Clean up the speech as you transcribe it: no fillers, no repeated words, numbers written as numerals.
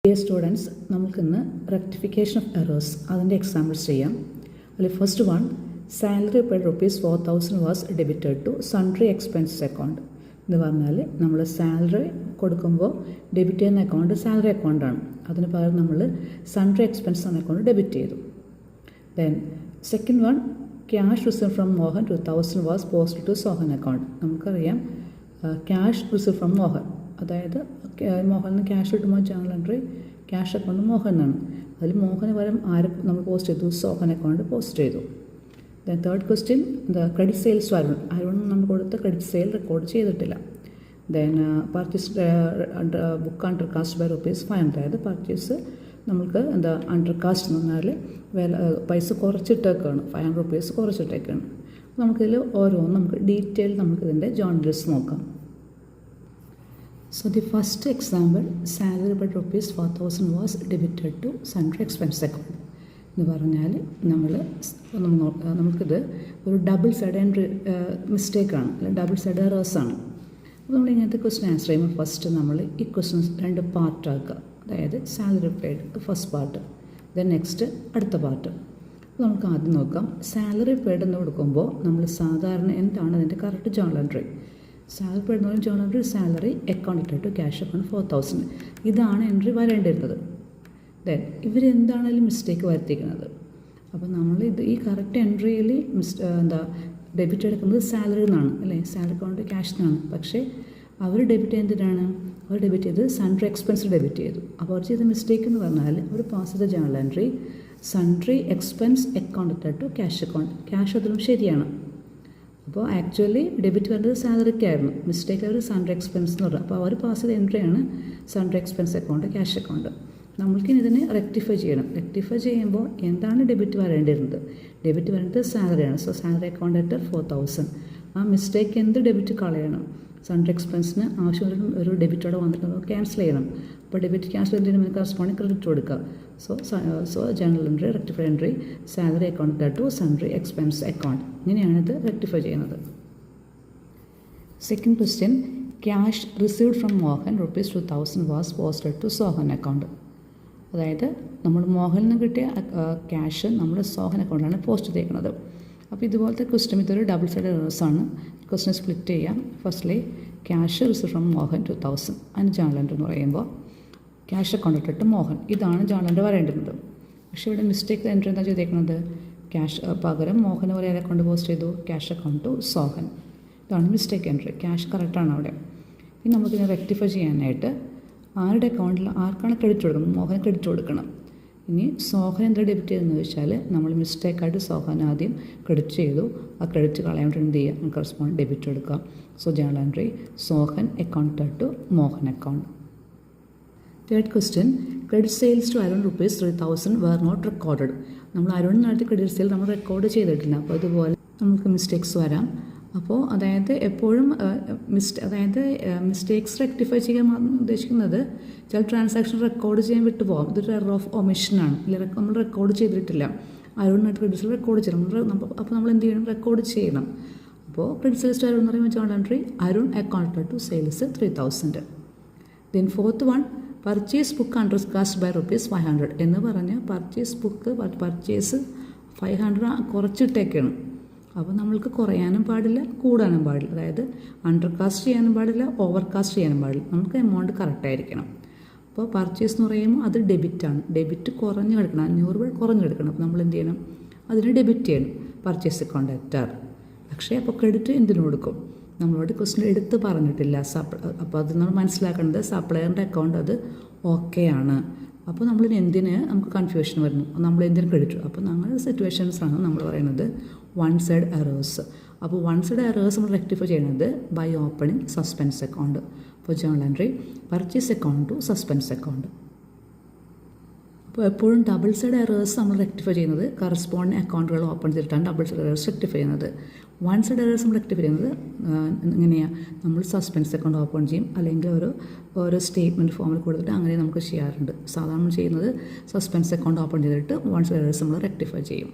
Dear students, നമുക്കിന്ന് rectification of errors അതിൻ്റെ examples ചെയ്യാം. അതിൽ first one, salary paid ₹4,000 was debited to sundry expenses account എന്ന് പറഞ്ഞാൽ നമ്മൾ സാലറി കൊടുക്കുമ്പോൾ ഡെബിറ്റ് ചെയ്യുന്ന അക്കൗണ്ട് സാലറി അക്കൗണ്ടാണ്. അതിന് പകരം നമ്മൾ സൺട്രി എക്സ്പെൻസസ് എന്ന അക്കൗണ്ട് ഡെബിറ്റ് ചെയ്തു. Then second one, cash receive from Mohan 2,000 was posted to Sohan account. നമുക്കറിയാം ക്യാഷ് റിസീവ് ഫ്രം മോഹൻ, അതായത് മോഹന് ക്യാഷ് കിട്ടുമ്പോൾ journal entry cash account Mohan എന്നാണ്. അതിൽ മോഹന് പകരം ആര് നമ്മൾ പോസ്റ്റ് ചെയ്തു? സോഹൻ അക്കൗണ്ട് പോസ്റ്റ് ചെയ്തു. Then third question, credit sales Arun നമ്മൾ കൊടുത്ത ക്രെഡിറ്റ് സെയിൽ റെക്കോർഡ് ചെയ്തിട്ടില്ല. Then purchase book undercast by ₹500, അതായത് പർച്ചേസ് നമുക്ക് അണ്ടർ കാസ്റ്റ് എന്ന് പറഞ്ഞാൽ പൈസ കുറച്ചിട്ടേക്കാണ്, ₹500 കുറച്ചിട്ടേക്കാണ്. നമുക്കിതിൽ ഓരോന്നും നമുക്ക് ഡീറ്റെയിൽ നമുക്കിതിൻ്റെ ജേണൽസ് നോക്കാം. So the first example, salary paid ₹4,000 was debited to sundry expense account എന്ന് പറഞ്ഞാൽ നമുക്കിത് ഒരു ഡബിൾ സൈഡ് എൻട്രി മിസ്റ്റേക്കാണ്, അല്ലെങ്കിൽ ഡബിൾ സൈഡ് എറേഴ്സാണ്. അപ്പോൾ നമ്മൾ ഇങ്ങനത്തെ ക്വസ്റ്റ്യൻ ആൻസർ ചെയ്യുമ്പോൾ ഫസ്റ്റ് നമ്മൾ ഈ ക്വസ്റ്റ്യൻസ് രണ്ട് പാർട്ടാക്കുക. അതായത് salary paid first part, then next അടുത്ത പാർട്ട്. അപ്പോൾ നമുക്ക് ആദ്യം നോക്കാം. സാലറി പെയ്ഡ് എന്ന് കൊടുക്കുമ്പോൾ നമ്മൾ സാധാരണ എന്താണ് അതിൻ്റെ correct journal entry? Salary paid എന്ന് journal entry salary account to cash account 4,000, ഇതാണ് എൻട്രി വരേണ്ടിരുന്നത്. ദെൻ ഇവരെന്താണെങ്കിലും മിസ്റ്റേക്ക് വരുത്തിക്കുന്നത്. അപ്പോൾ നമ്മൾ ഈ കറക്റ്റ് എൻട്രിയിൽ ഡെബിറ്റ് എടുക്കുന്നത് സാലറി എന്നാണ്, അല്ലേ? സാലറി അക്കൗണ്ട് ക്യാഷ് എന്നാണ്. പക്ഷേ അവർ ഡെബിറ്റ് ചെയ്തതിനാണ്, അവർ ഡെബിറ്റ് ചെയ്ത് സൺട്രി എക്സ്പെൻസ് ഡെബിറ്റ് ചെയ്തു. അപ്പോൾ അവർ ചെയ്ത മിസ്റ്റേക്ക് എന്ന് പറഞ്ഞാൽ അവർ പാസ് ചെയ്ത journal entry sundry expense account to cash account, cash അതിലും ശരിയാണ്. അപ്പോൾ ആക്ച്വലി ഡെബിറ്റ് വരുന്നത് സാലറിക്കായിരുന്നു, മിസ്റ്റേക്ക് അവർ സൺട്രി എക്സ്പെൻസ് എന്ന് പറഞ്ഞു. അപ്പോൾ അവർ പാസ് ചെയ്ത എൻട്രിയാണ് sundry expense account cash account. നമ്മൾക്കിനി ഇതിനെ റെക്ടിഫൈ ചെയ്യണം. റെക്ടിഫൈ ചെയ്യുമ്പോൾ എന്താണ് ഡെബിറ്റ് വരേണ്ടിരുന്നത്? ഡെബിറ്റ് വരേണ്ടത് സാലറിയാണ്. So salary account at 4,000. ആ മിസ്റ്റേക്ക് എന്ത് ഡെബിറ്റ് കളയണം? സൺട്രി എക്സ്പെൻസിന് ആവശ്യമുള്ള ഒരു ഡെബിറ്റോടെ വന്നിട്ട് നമുക്ക് ക്യാൻസൽ ചെയ്യണം. അപ്പോൾ ഡെബിറ്റ് ക്യാൻസൽ ചെയ്തതിന് കറസ്പോണ്ടിങ് ക്രെഡിറ്റ് കൊടുക്കുക. So journal entry rectify entry salary account to sundry expense account, ഇങ്ങനെയാണിത് റെക്ടിഫൈ ചെയ്യുന്നത്. Second question, cash received from Mohan ₹2,000 was posted to Sohan account. അതായത് നമ്മൾ മോഹനിൽ നിന്ന് കിട്ടിയ ക്യാഷ് നമ്മൾ സോഹൻ അക്കൗണ്ടിലാണ് പോസ്റ്റ് ചെയ്തേക്കുന്നത്. അപ്പോൾ ഇതുപോലത്തെ ക്വസ്റ്റ്യൻ ഇതൊരു ഡബിൾ സൈഡ് എറേഴ്സാണ്. ക്വസ്റ്റ്യൻ സ്പ്ലിറ്റ് ചെയ്യാം. Firstly cash receive from Mohan 2,000, അതിന് ജേണൽ എൻട്രി എന്ന് പറയുമ്പോൾ ക്യാഷ് അക്കൗണ്ട് ഇട്ടിട്ട് മോഹൻ, ഇതാണ് ജേണൽ എൻട്രി വരേണ്ടിരുന്നത്. പക്ഷേ ഇവിടെ മിസ്റ്റേക്ക് എൻട്രി എന്താ ചെയ്തേക്കുന്നത്? ക്യാഷ് പകരം മോഹന് പോലെ അക്കൗണ്ട് പോസ്റ്റ് ചെയ്തു ക്യാഷ് അക്കൗണ്ട് ടു സോഹൻ, ഇതാണ് മിസ്റ്റേക്ക് എൻട്രി. ക്യാഷ് കറക്റ്റാണ് അവിടെ. ഇനി നമുക്കിതിനെ റെക്ടിഫൈ ചെയ്യാനായിട്ട് ആരുടെ അക്കൗണ്ടിൽ ആർക്കാണ് ക്രെഡിറ്റ് കൊടുക്കുന്നത്? മോഹന് ക്രെഡിറ്റ് കൊടുക്കണം. ഇനി സോഹൻ എന്താ ഡെബിറ്റ് ചെയ്തതെന്ന് ചോദിച്ചാൽ നമ്മൾ മിസ്റ്റേക്കായിട്ട് സോഹൻ ആദ്യം ക്രെഡിറ്റ് ചെയ്തു. ആ ക്രെഡിറ്റ് കളയാൻ വേണ്ടി എന്ത് ചെയ്യുക? കറസ്പോണ്ട് ഡെബിറ്റ് കൊടുക്കുക. So journal entry Sohan account to Mohan account. Third question, credit sales to Arun ₹3,000 were not recorded. നമ്മൾ അരുൺ നടത്തിയ ക്രെഡിറ്റ് സെയിൽ നമ്മൾ റെക്കോർഡ് ചെയ്തിട്ടില്ല. അപ്പോൾ ഇതുപോലെ നമുക്ക് മിസ്റ്റേക്സ് വരാം. അപ്പോൾ അതായത് എപ്പോഴും മിസ്റ്റേക്സ് റെക്ടിഫൈ ചെയ്യാൻ ഉദ്ദേശിക്കുന്നത് ചില ട്രാൻസാക്ഷൻ റെക്കോർഡ് ചെയ്യാൻ വിട്ടുപോകാം. ഇതൊരു എറർ ഓഫ് ഒമിഷനാണ്. നമ്മൾ റെക്കോർഡ് ചെയ്തിട്ടില്ല, അരുണിനായിട്ട് ക്രെഡിറ്റ് സെയിൽ റെക്കോർഡ് ചെയ്യണം. അപ്പോൾ നമ്മൾ എന്ത് ചെയ്യണം? റെക്കോർഡ് ചെയ്യണം. അപ്പോൾ ക്രെഡിറ്റ് സെയിൽസ് ടു അരുൺ എന്ന് പറയുമ്പോൾ journal entry Arun account to sales 3,000. Then fourth one, purchase book undercast by ₹500 എന്ന് പറഞ്ഞ് പർച്ചേസ് ബുക്ക് പർച്ചേസ് 500 കുറച്ചിട്ടേക്കാണ്. അപ്പോൾ നമ്മൾക്ക് കുറയാനും പാടില്ല, കൂടാനും പാടില്ല. അതായത് അണ്ടർ കാസ്റ്റ് ചെയ്യാനും പാടില്ല, ഓവർ കാസ്റ്റ് ചെയ്യാനും പാടില്ല. നമുക്ക് എമൗണ്ട് കറക്റ്റായിരിക്കണം. അപ്പോൾ പർച്ചേസ് എന്ന് പറയുമ്പോൾ അത് ഡെബിറ്റാണ്. ഡെബിറ്റ് കുറഞ്ഞ് കിടക്കണം, 500 കുറഞ്ഞ് കിടക്കണം. അപ്പോൾ നമ്മൾ എന്ത് ചെയ്യണം? അതിന് ഡെബിറ്റ് ചെയ്യണം, പർച്ചേസ് അക്കൗണ്ട് അറ്റാർ. പക്ഷേ അപ്പോൾ ക്രെഡിറ്റ് എന്തിനു കൊടുക്കും? നമ്മളോട് ക്വസ്റ്റ്യൻ എടുത്ത് പറഞ്ഞിട്ടില്ല. അപ്പോൾ അത് നമ്മൾ മനസ്സിലാക്കേണ്ടത് സപ്ലയറിൻ്റെ അക്കൗണ്ട് അത് ഓക്കെ ആണ്. അപ്പോൾ നമ്മളിന് എന്തിന് നമുക്ക് കൺഫ്യൂഷൻ വരുന്നു? നമ്മൾ എന്തിന് ക്രെഡിറ്റ്? അപ്പോൾ അങ്ങനെ സിറ്റുവേഷൻസാണ് നമ്മൾ പറയുന്നത് വൺ സൈഡ് എറേഴ്സ്. അപ്പോൾ വൺ സൈഡ് എറേഴ്സ് നമ്മൾ റെക്ടിഫൈ ചെയ്യുന്നത് ബൈ ഓപ്പണിംഗ് സസ്പെൻസ് അക്കൗണ്ട്. അപ്പോൾ journal entry purchase account to suspense account. അപ്പോൾ എപ്പോഴും ഡബിൾ സൈഡ് എറേഴ്സ് നമ്മൾ റെക്ടിഫൈ ചെയ്യുന്നത് കറസ്പോണ്ടിങ് അക്കൗണ്ടുകൾ ഓപ്പൺ ചെയ്തിട്ടാണ് ഡബിൾ സൈഡ് എറേഴ്സ് റെക്ടിഫൈ ചെയ്യുന്നത്. വൺ സൈഡ് എറേഴ്സ് നമ്മൾ റെക്ടിഫൈ ചെയ്യുന്നത് എങ്ങനെയാണ്? നമ്മൾ സസ്പെൻസ് അക്കൗണ്ട് ഓപ്പൺ ചെയ്യും, അല്ലെങ്കിൽ ഓരോ സ്റ്റേറ്റ്മെൻറ്റ് ഫോമിൽ കൊടുത്തിട്ട് അങ്ങനെ നമുക്ക് ചെയ്യാറുണ്ട്. സാധാരണ ചെയ്യുന്നത് സസ്പെൻസ് അക്കൗണ്ട് ഓപ്പൺ ചെയ്തിട്ട് വൺ സൈഡ് എറേഴ്സ് നമ്മൾ റെക്ടിഫൈ ചെയ്യും.